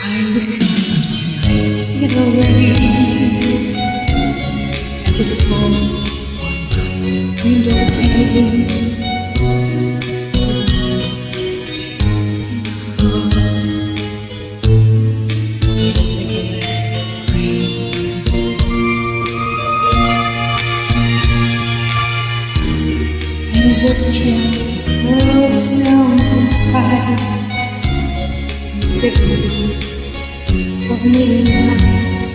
I look up, I see the rain as it falls on my window pane. Endless trail of sounds and sights, it's different for me nights.